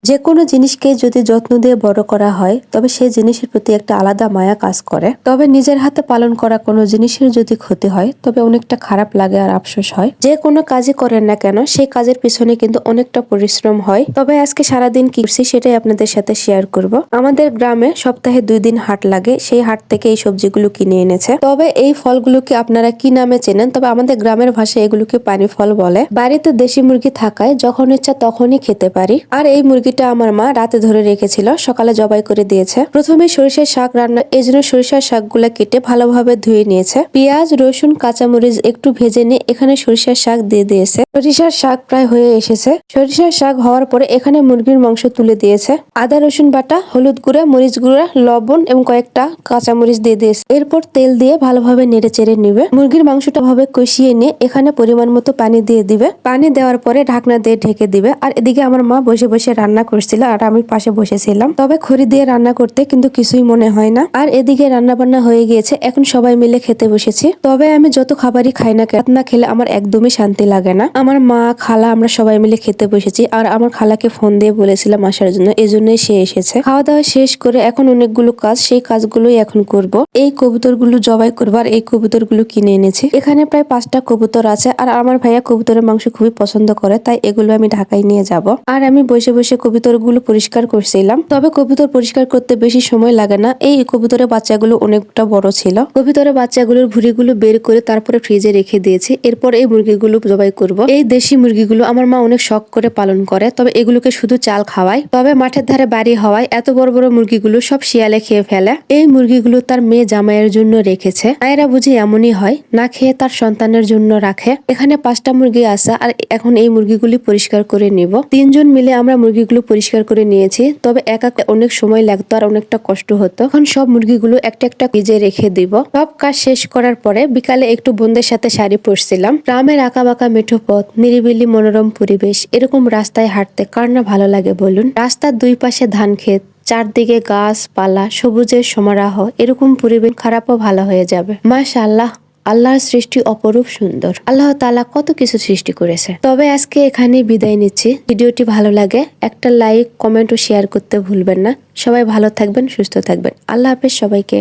যে কোনো জিনিসকে যদি যত্ন দিয়ে বড় করা হয় তবে সেই জিনিসের প্রতি একটা আলাদা মায়া কাজ করে। তবে নিজের হাতে পালন করা কোনো জিনিসের যদি ক্ষতি হয় তবে অনেকটা খারাপ লাগে আর আফসোস হয়। যে কোনো কাজই করেন না কেন সেই কাজের পিছনে কিন্তু অনেকটা পরিশ্রম হয়। তবে আজকে সারাদিন কি করছি সেটাই আপনাদের সাথে শেয়ার করব। আমাদের গ্রামে সপ্তাহে 2 দিন হাট লাগে, সেই হাট থেকে এই সবজিগুলো কিনে এনেছে। তবে এই ফলগুলোকে আপনারা কি নামে চেনেন? তবে আমাদের গ্রামের ভাষায় এগুলোকে পানি ফল বলে। বাড়িতে দেশি মুরগি থাকায় যখন ইচ্ছা তখনই খেতে পারি। আর এই মুরগিটা আমার মা রাতে ধরে রেখেছিল, সকালে জবাই করে দিয়েছে। প্রথমে সরিষার শাক রান্না, এই জন্য সরিষার শাকগুলা কেটে ভালোভাবে ধুয়ে নিয়েছে। পেঁয়াজ, রসুন, কাঁচামরিচ একটু ভেজে নিয়ে এখানে সরিষার শাক দিয়ে দিয়েছে। সরিষার শাক প্রায় হয়ে এসেছে। সরিষার শাক হওয়ার পরে এখানে মুরগির মাংস তুলে দিয়েছে। আদা রসুন বাটা, হলুদ গুঁড়া, মরিচ গুঁড়া, লবণ এবং কয়েকটা কাঁচামরিচ দিয়ে দিয়েছে। এরপর তেল দিয়ে ভালোভাবে নেড়ে চেড়ে নিবে। মুরগির মাংসটা ভাবে কষিয়ে নিয়ে এখানে পরিমাণ মতো পানি দিয়ে দিবে। পানি দেওয়ার পরে ঢাকনা দিয়ে ঢেকে দিবে। আর এদিকে আমার মা বসে বসে রান্না করছিল আর আমি পাশে বসেছিলাম। তবে খড়ি দিয়ে রান্না করতে কিন্তু কিছুই মনে হয় না। আর এদিকে রান্না বান্না হয়ে গিয়েছে, এখন সবাই মিলে খেতে বসেছি। তবে আমি যত খাবারই খাই না কেন, না খেলে আমার একদমই শান্তি লাগে না। আমার মা, খালা, আমরা সবাই মিলে খেতে বসেছি। আর আমার খালাকে ফোন দিয়ে বলেছিলাম আসার জন্য, এজন্যই সে এসেছে। খাওয়া দাওয়া শেষ করে এখন অনেকগুলো কাজ, সেই কাজগুলোই এখন করব। এই কবুতরগুলো জবাই করবো আর এই কবুতরগুলো কিনে এনেছি। এখানে প্রায় 5টা কবুতর আছে আর আমার ভাইয়া কবুতরের মাংস খুবই পছন্দ করে, তাই এগুলো আমি ঢাকায় নিয়ে যাব। আর আমি বসে বসে কবুতরগুলো পরিষ্কার করছিলাম। তবে কবুতর পরিষ্কার করতে বেশি সময় লাগে না। এই কবুতরের বাচ্চাগুলো অনেকটা বড় ছিল। কবুতরের বাচ্চাগুলোর ভুঁড়িগুলো বের করে তারপরে ফ্রিজে রেখে দিয়েছি। এরপর এই মুরগিগুলো জবাই করব। এই দেশি মুরগিগুলো আমার মা অনেক শখ করে পালন করে, তবে এগুলোকে শুধু চাল খাওয়ায়। তবে মাঠের ধারে বাড়ি হওয়ায় এত বড় বড় মুরগিগুলো সব শিয়ালে খেয়ে ফেলে। এই মুরগিগুলো তার মেয়ে জামাইয়ের জন্য রেখেছে। মায়েরা বুঝি এমনই হয়, না খেয়ে তার সন্তানের জন্য রাখে। এখানে 5টা মুরগি আছে আর এখন এই মুরগিগুলি পরিষ্কার করে নিব। 3 জন মিলে আমরা মুরগিগুলো পরিষ্কার করে নিয়েছি। তবে একা অনেক সময় লাগতো আর অনেকটা কষ্ট হতো। এখন সব মুরগিগুলো একটা একটা ফ্রিজে রেখে দিব। সব কাজ শেষ করার পরে বিকালে একটু বোনদের সাথে শাড়ি পরছিলাম। গ্রামের আঁকা বাঁকা মেঠো পথ, নিরিবিলি মনোরম পরিবেশ, এরকম রাস্তায় হাঁটতে কার না ভালো লাগে বলুন। রাস্তার 2 পাশে ধান ক্ষেত, চারদিকে গাছপালা, সবুজের সমারোহ, এরকম পরিবেশ খারাপও ভালো হয়ে যাবে। মাশাআল্লাহ, আল্লাহর সৃষ্টি অপরূপ সুন্দর। আল্লাহ তাআলা কত কিছু সৃষ্টি করেছে। তবে আজকে এখানে বিদায় নিচ্ছি। ভিডিওটি ভালো লাগে একটা লাইক, কমেন্ট ও শেয়ার করতে ভুলবেন না। সবাই ভালো থাকবেন, সুস্থ থাকবেন। আল্লাহ হাফেজ সবাইকে।